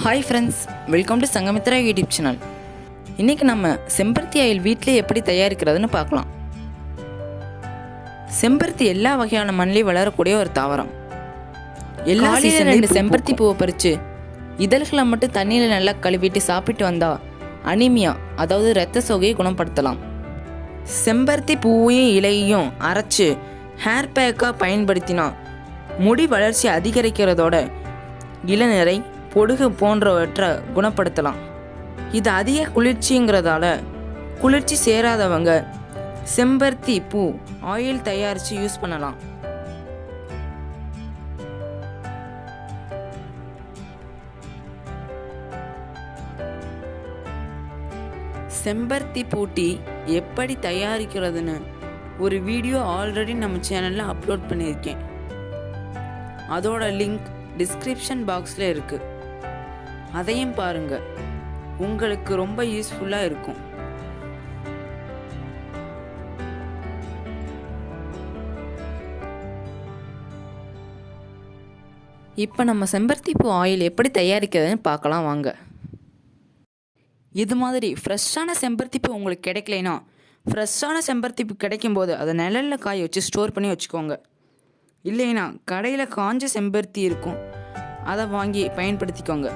Hi friends, welcome to Sanghamitra YouTube channel. இன்றைக்கி நம்ம செம்பருத்தி ஆயில் வீட்டிலே எப்படி தயாரிக்கிறதுன்னு பார்க்கலாம். செம்பருத்தி எல்லா வகையான மண்ணிலையும் வளரக்கூடிய ஒரு தாவரம். எல்லா சீசன்லையும் செம்பருத்தி பூவை பறித்து இதழ்களை மட்டும் தண்ணியில் நல்லா கழுவிட்டு சாப்பிட்டு வந்தால் அனிமியா, அதாவது இரத்த சோகையை குணப்படுத்தலாம். செம்பருத்தி பூவையும் இலையையும் அரைச்சி ஹேர் பேக்காக பயன்படுத்தினா முடி வளர்ச்சி அதிகரிக்கிறதோட இளநிறை, பொடுகு போன்றவற்றை குணப்படுத்தலாம். இது அதிக குளிர்ச்சிங்கிறதால குளிர்ச்சி சேராதவங்க செம்பருத்தி பூ ஆயில் தயாரித்து யூஸ் பண்ணலாம். செம்பருத்தி பூ டீ எப்படி தயாரிக்கிறதுன்னு ஒரு வீடியோ ஆல்ரெடி நம்ம சேனலில் அப்லோட் பண்ணியிருக்கேன். அதோட லிங்க் டிஸ்கிரிப்ஷன் பாக்ஸில் இருக்குது. அதையும் பாருங்க, உங்களுக்கு ரொம்ப யூஸ்ஃபுல்லாக இருக்கும். இப்போ நம்ம செம்பருத்தி பூ ஆயில் எப்படி தயாரிக்கிறதுன்னு பார்க்கலாம் வாங்க. இது மாதிரி ஃப்ரெஷ்ஷான செம்பருத்தி பூ உங்களுக்கு கிடைக்கலைன்னா, ஃப்ரெஷ்ஷான செம்பருத்தி பூ கிடைக்கும்போது அதை நிழலில் காய வச்சு ஸ்டோர் பண்ணி வச்சுக்கோங்க. இல்லைன்னா கடையில் காஞ்ச செம்பருத்தி இருக்கும், அதை வாங்கி பயன்படுத்திக்கோங்க.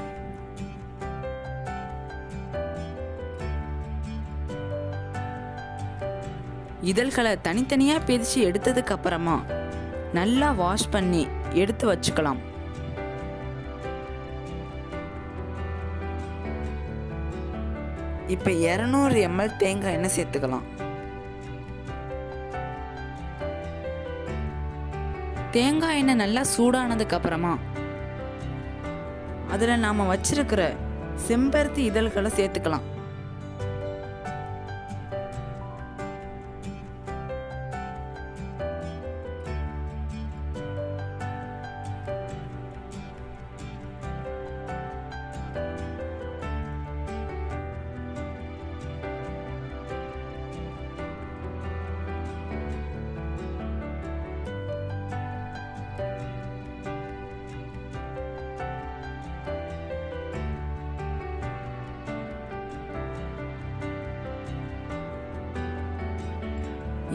இதழ்களை தனித்தனியாக பிரித்து எடுத்ததுக்கு அப்புறமா நல்லா வாஷ் பண்ணி எடுத்து வச்சுக்கலாம். இப்போ 200 ml தேங்காய் எண்ணெய் சேர்த்துக்கலாம். தேங்காய் எண்ணெய் நல்லா சூடானதுக்கு அப்புறமா அதில் நாம் வச்சிருக்கிற செம்பருத்தி இதழ்களை சேர்த்துக்கலாம்.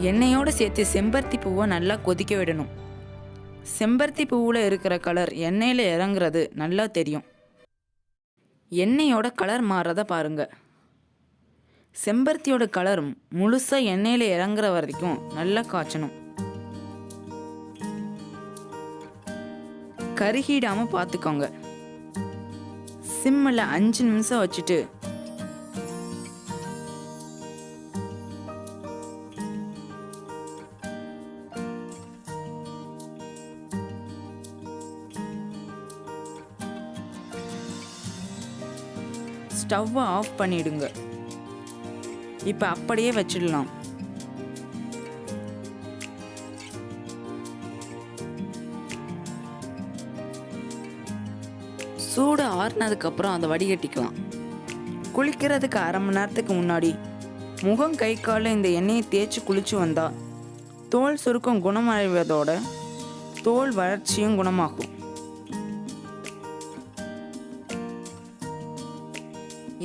எண்ணெயோடு சேர்த்து செம்பருத்தி பூவை நல்லா கொதிக்க விடணும். செம்பருத்தி பூவில் இருக்கிற கலர் எண்ணெயில் இறங்குறது நல்லா தெரியும். எண்ணெயோட கலர் மாறதை பாருங்க. செம்பருத்தியோட கலர் முழுசாக எண்ணெயில் இறங்குற வரைக்கும் நல்லா காய்ச்சணும். கருகிடாமல் பார்த்துக்கோங்க. சிம்மில் 5 நிமிஷம் வச்சுட்டு ஸ்டவ்வை ஆஃப் பண்ணிடுங்க. இப்போ அப்படியே வச்சிடலாம். சூடு ஆறுனதுக்கப்புறம் அதை வடிகட்டிக்கலாம். குளிக்கிறதுக்கு 1/2 மணி நேரத்துக்கு முன்னாடி முகம், கை, காலில் இந்த எண்ணெயை தேய்ச்சி குளிச்சு வந்தால் தோல் சுருக்கம் குணமடைவதோட தோல் வளர்ச்சியும் குணமாகும்.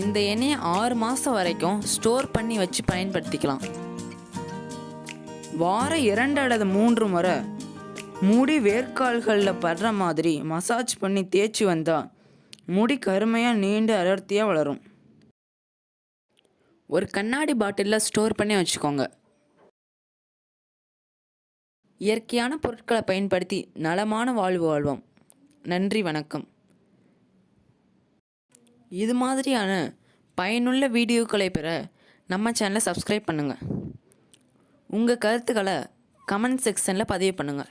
இந்த எண்ணெயை 6 மாதம் வரைக்கும் ஸ்டோர் பண்ணி வச்சு பயன்படுத்திக்கலாம். வாரம் 2 அல்லது 3 முறை முடி வேர்க்கால்களில் படுற மாதிரி மசாஜ் பண்ணி தேய்ச்சி வந்தால் முடி கருமையாக நீண்டு அடர்த்தியாக வளரும். ஒரு கண்ணாடி பாட்டிலில் ஸ்டோர் பண்ணி வச்சுக்கோங்க. இயற்கையான பொருட்களை பயன்படுத்தி நலமான வாழ்வு வாழ்வோம். நன்றி, வணக்கம். இது மாதிரியான பயனுள்ள வீடியோக்களை பெற நம்ம சேனலை சப்ஸ்கிரைப் பண்ணுங்கள். உங்கள் கருத்துக்களை கமெண்ட் செக்ஷனில் பதிவு பண்ணுங்கள்.